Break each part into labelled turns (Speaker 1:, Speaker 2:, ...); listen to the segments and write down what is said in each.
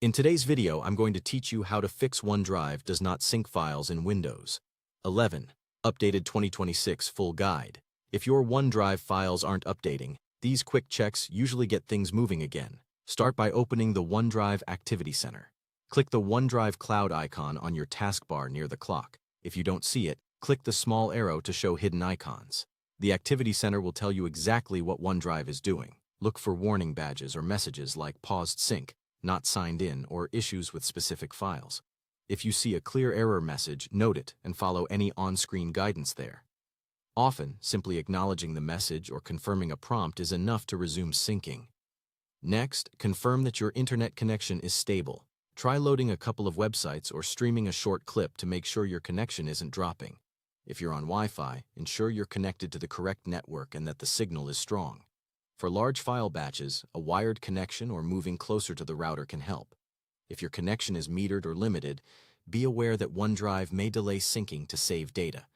Speaker 1: In today's video, I'm going to teach you how to fix OneDrive does not sync files in Windows 11. Updated 2026 Full Guide. If your OneDrive files aren't updating, these quick checks usually get things moving again. Start by opening the OneDrive Activity Center. Click the OneDrive cloud icon on your taskbar near the clock. If you don't see it, click the small arrow to show hidden icons. The Activity Center will tell you exactly what OneDrive is doing. Look for warning badges or messages like paused sync, not signed in, or issues with specific files. If you see a clear error message, note it and follow any on-screen guidance there. Often, simply acknowledging the message or confirming a prompt is enough to resume syncing. Next, confirm that your internet connection is stable. Try loading a couple of websites or streaming a short clip to make sure your connection isn't dropping. If you're on Wi-Fi, ensure you're connected to the correct network and that the signal is strong. For large file batches, a wired connection or moving closer to the router can help. If your connection is metered or limited, be aware that OneDrive may delay syncing to save data.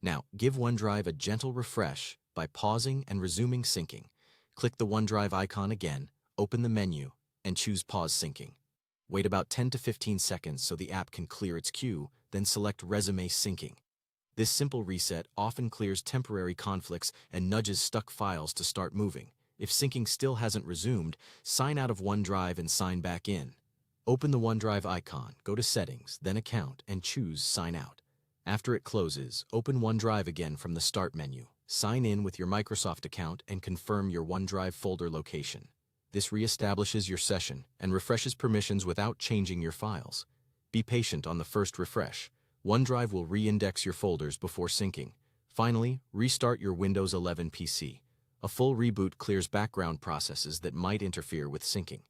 Speaker 1: Now, give OneDrive a gentle refresh by pausing and resuming syncing. Click the OneDrive icon again, open the menu, and choose Pause Syncing. Wait about 10 to 15 seconds so the app can clear its queue, then select Resume Syncing. This simple reset often clears temporary conflicts and nudges stuck files to start moving. If syncing still hasn't resumed, sign out of OneDrive and sign back in. Open the OneDrive icon, go to Settings, then Account, and choose Sign Out. After it closes, open OneDrive again from the Start menu. Sign in with your Microsoft account and confirm your OneDrive folder location. This reestablishes your session and refreshes permissions without changing your files. Be patient on the first refresh. OneDrive will re-index your folders before syncing. Finally, restart your Windows 11 PC. A full reboot clears background processes that might interfere with syncing.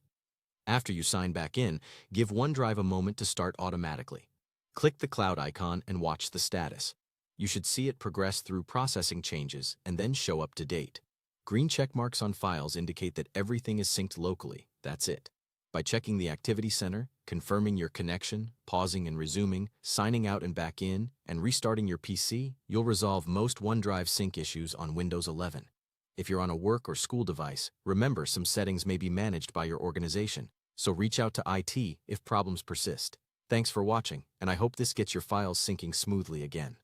Speaker 1: After you sign back in, give OneDrive a moment to start automatically. Click the cloud icon and watch the status. You should see it progress through processing changes and then show up to date. Green check marks on files indicate that everything is synced locally. That's it. By checking the Activity Center, confirming your connection, pausing and resuming, signing out and back in, and restarting your PC, you'll resolve most OneDrive sync issues on Windows 11. If you're on a work or school device, remember some settings may be managed by your organization, so reach out to IT if problems persist. Thanks for watching, and I hope this gets your files syncing smoothly again.